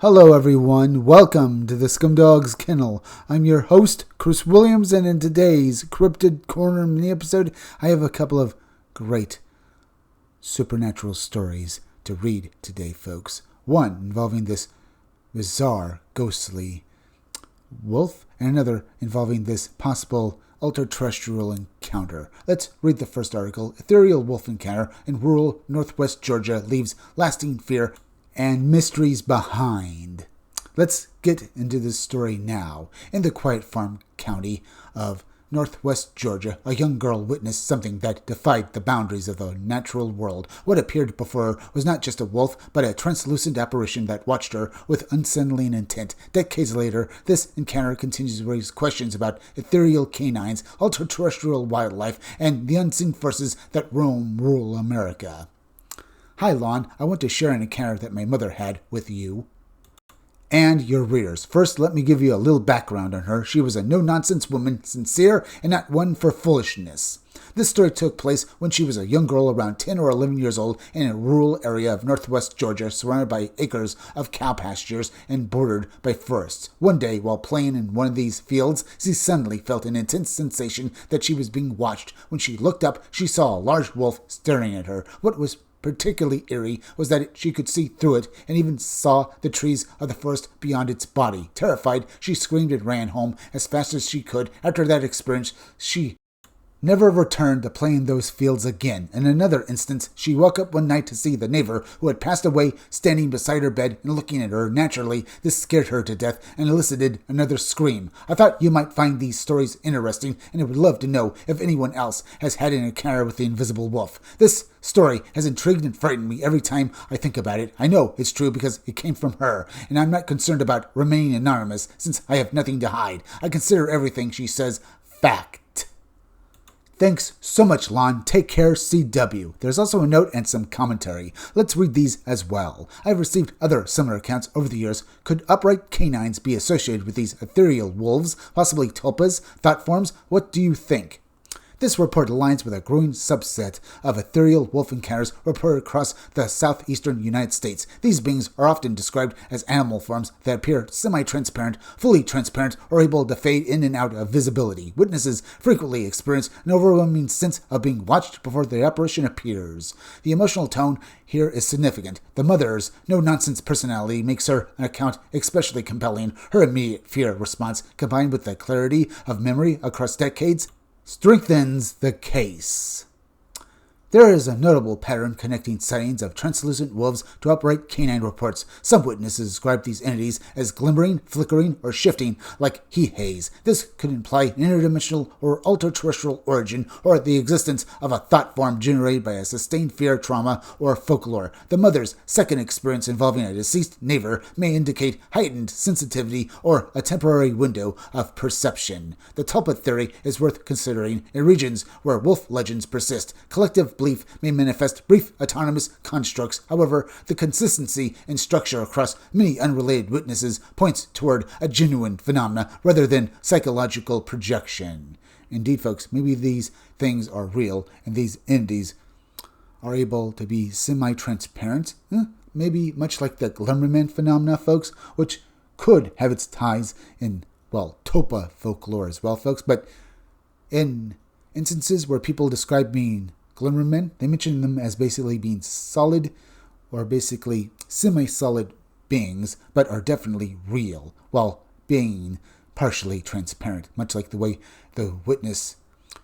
Hello everyone, welcome to the Scumdog's Kennel. I'm your host, Chris Williams, and in today's Cryptid Corner mini-episode, I have a couple of great supernatural stories to read today, folks. One involving this bizarre, ghostly wolf, and another involving this possible ultra-terrestrial encounter. Let's read the first article. Ethereal wolf encounter in rural northwest Georgia leaves lasting fear and mysteries behind. Let's get into this story now. In the quiet farm county of northwest Georgia, a young girl witnessed something that defied the boundaries of the natural world. What appeared before her was not just a wolf, but a translucent apparition that watched her with unsettling intent. Decades later, this encounter continues to raise questions about ethereal canines, ultra-terrestrial wildlife, and the unseen forces that roam rural America. Hi, Lon. I want to share an encounter that my mother had with you and your readers. First, let me give you a little background on her. She was a no-nonsense woman, sincere, and not one for foolishness. This story took place when she was a young girl around 10 or 11 years old in a rural area of northwest Georgia surrounded by acres of cow pastures and bordered by forests. One day, while playing in one of these fields, she suddenly felt an intense sensation that she was being watched. When she looked up, she saw a large wolf staring at her. What was particularly eerie was that she could see through it and even saw the trees of the forest beyond its body. Terrified, she screamed and ran home as fast as she could. After that experience, she never returned to play in those fields again. In another instance, she woke up one night to see the neighbor who had passed away standing beside her bed and looking at her. Naturally, this scared her to death and elicited another scream. I thought you might find these stories interesting, and I would love to know if anyone else has had an encounter with the invisible wolf. This story has intrigued and frightened me every time I think about it. I know it's true because it came from her, and I'm not concerned about remaining anonymous since I have nothing to hide. I consider everything she says fact. Thanks so much, Lon. Take care, CW. There's also a note and some commentary. Let's read these as well. I've received other similar accounts over the years. Could upright canines be associated with these ethereal wolves, possibly tulpas, thought forms? What do you think? This report aligns with a growing subset of ethereal wolf encounters reported across the southeastern United States. These beings are often described as animal forms that appear semi-transparent, fully transparent, or able to fade in and out of visibility. Witnesses frequently experience an overwhelming sense of being watched before the apparition appears. The emotional tone here is significant. The mother's no-nonsense personality makes her an account especially compelling. Her immediate fear response, combined with the clarity of memory across decades, strengthens the case. There is a notable pattern connecting sightings of translucent wolves to upright canine reports. Some witnesses describe these entities as glimmering, flickering, or shifting like heat haze. This could imply an interdimensional or ultra-terrestrial origin or the existence of a thought form generated by a sustained fear, trauma, or folklore. The mother's second experience involving a deceased neighbor may indicate heightened sensitivity or a temporary window of perception. The tulpa theory is worth considering in regions where wolf legends persist. Collective belief may manifest brief autonomous constructs. However, the consistency and structure across many unrelated witnesses points toward a genuine phenomena rather than psychological projection. Indeed, folks, maybe these things are real and these entities are able to be semi-transparent. Maybe much like the Glimmerman phenomena, folks, which could have its ties in, tulpa folklore as well, folks. But in instances where people describe being Glimmermen, they mention them as basically being solid or basically semi-solid beings, but are definitely real, while being partially transparent, much like the way the witness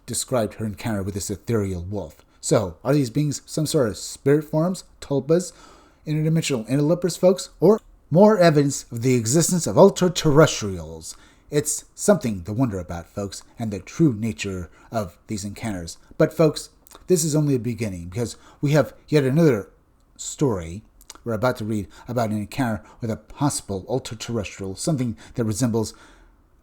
described her encounter with this ethereal wolf. So, are these beings some sort of spirit forms, tulpas, interdimensional interlopers, folks, or more evidence of the existence of ultra-terrestrials? It's something to wonder about, folks, and the true nature of these encounters. But, folks, this is only the beginning, because we have yet another story we're about to read about an encounter with a possible ultra-terrestrial, something that resembles,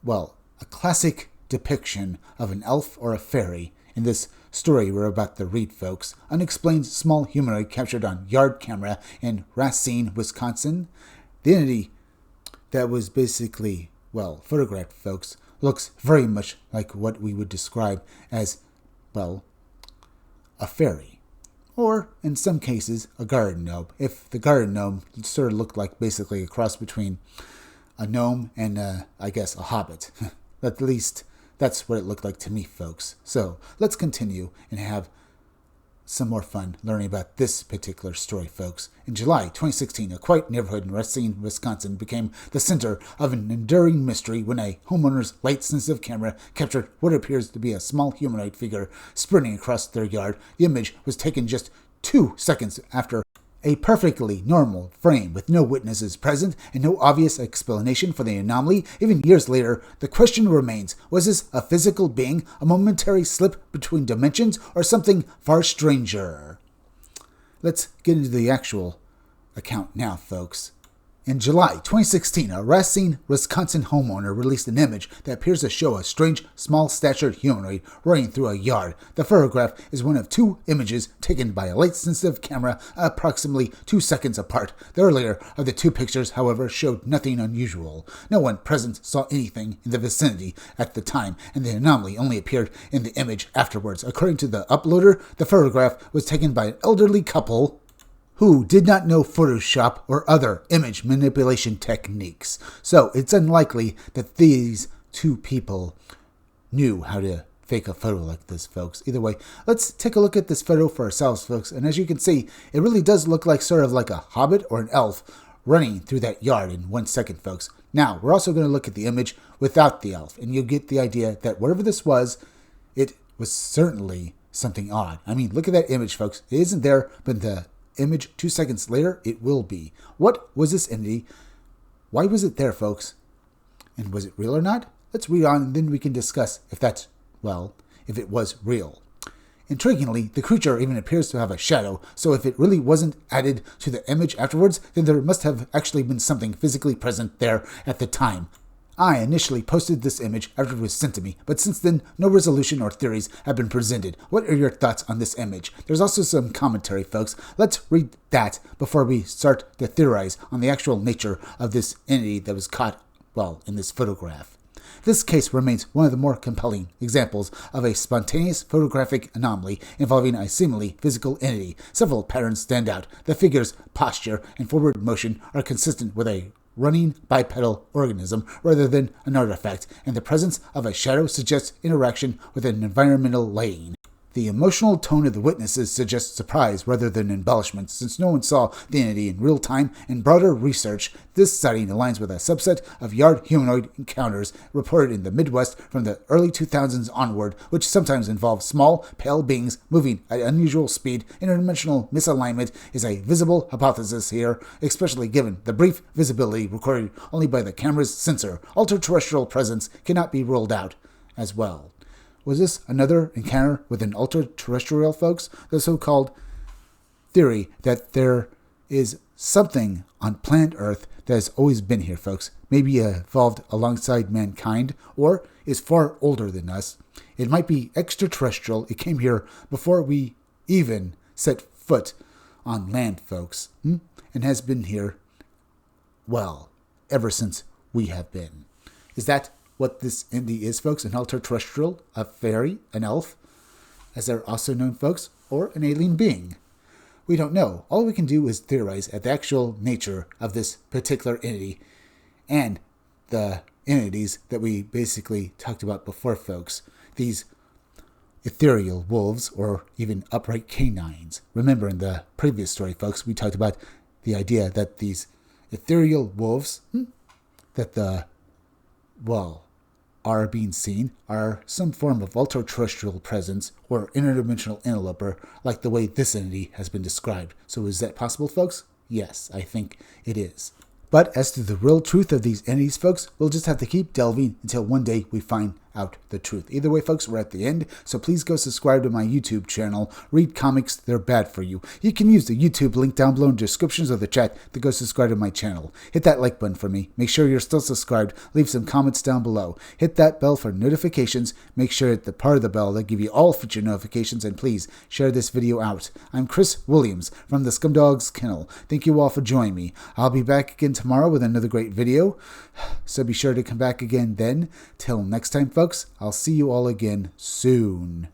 a classic depiction of an elf or a fairy. In this story we're about to read, folks, unexplained small humanoid captured on yard camera in Racine, Wisconsin. The entity that was basically, photographed, folks, looks very much like what we would describe as, a fairy. or in some cases, a garden gnome. If the garden gnome sort of looked like basically a cross between a gnome and, I guess, a hobbit. At least that's what it looked like to me, folks. So let's continue and have some more fun learning about this particular story, folks. In July 2016, a quiet neighborhood in Racine, Wisconsin became the center of an enduring mystery when a homeowner's light-sensitive camera captured what appears to be a small humanoid figure sprinting across their yard. The image was taken just 2 seconds after a perfectly normal frame with no witnesses present and no obvious explanation for the anomaly. Even years later, the question remains, was this a physical being, a momentary slip between dimensions, or something far stranger? Let's get into the actual account now, folks. In July 2016, a Racine, Wisconsin homeowner released an image that appears to show a strange, small-statured humanoid running through a yard. The photograph is one of 2 images taken by a light-sensitive camera approximately 2 seconds apart. The earlier of the 2 pictures, however, showed nothing unusual. No one present saw anything in the vicinity at the time, and the anomaly only appeared in the image afterwards. According to the uploader, the photograph was taken by an elderly couple who did not know Photoshop or other image manipulation techniques. So it's unlikely that these 2 people knew how to fake a photo like this, folks. Either way, let's take a look at this photo for ourselves, folks. And as you can see, it really does look like sort of like a hobbit or an elf running through that yard in 1 second, folks. Now, we're also going to look at the image without the elf, and you'll get the idea that whatever this was, it was certainly something odd. I mean, look at that image, folks. It isn't there, but the image 2 seconds later, it will be. What was this entity? Why was it there, folks? And was it real or not? Let's read on, and then we can discuss if that's, well, if it was real. Intriguingly, the creature even appears to have a shadow, so if it really wasn't added to the image afterwards, then there must have actually been something physically present there at the time. I initially posted this image after it was sent to me, but since then, no resolution or theories have been presented. What are your thoughts on this image? There's also some commentary, folks. Let's read that before we start to theorize on the actual nature of this entity that was caught, well, in this photograph. This case remains one of the more compelling examples of a spontaneous photographic anomaly involving a seemingly physical entity. Several patterns stand out. The figure's posture and forward motion are consistent with a running bipedal organism rather than an artifact, and the presence of a shadow suggests interaction with an environmental lighting. The emotional tone of the witnesses suggests surprise rather than embellishment, since no one saw the entity in real time. In broader research, this sighting aligns with a subset of yard humanoid encounters reported in the Midwest from the early 2000s onward, which sometimes involve small, pale beings moving at unusual speed. Interdimensional misalignment is a visible hypothesis here, especially given the brief visibility recorded only by the camera's sensor. Ultra-terrestrial presence cannot be ruled out as well. Was this another encounter with an ultra-terrestrial, folks? The so-called theory that there is something on planet Earth that has always been here, folks. Maybe evolved alongside mankind, or is far older than us. It might be extraterrestrial. It came here before we even set foot on land, folks. And has been here, well, ever since we have been. Is that what this entity is, folks? An ultra-terrestrial, a fairy, an elf, as they're also known, folks, or an alien being? We don't know. All we can do is theorize at the actual nature of this particular entity and the entities that we basically talked about before, folks. These ethereal wolves, or even upright canines. Remember in the previous story, folks, we talked about the idea that these ethereal wolves, are being seen, are some form of ultra-terrestrial presence or interdimensional interloper, like the way this entity has been described. So is that possible, folks? Yes, I think it is. But as to the real truth of these entities, folks, we'll just have to keep delving until one day we find out the truth. Either way, folks, we're at the end, so please go subscribe to my YouTube channel. Read comics, they're bad for you. You can use the YouTube link down below in the descriptions of the chat to go subscribe to my channel. Hit that like button for me. Make sure you're still subscribed. Leave some comments down below. Hit that bell for notifications. Make sure hit the part of the bell that give you all future notifications, and please share this video out. I'm Chris Williams from the Scumdogs Kennel. Thank you all for joining me. I'll be back again tomorrow with another great video, so be sure to come back again then. Till next time, folks, I'll see you all again soon.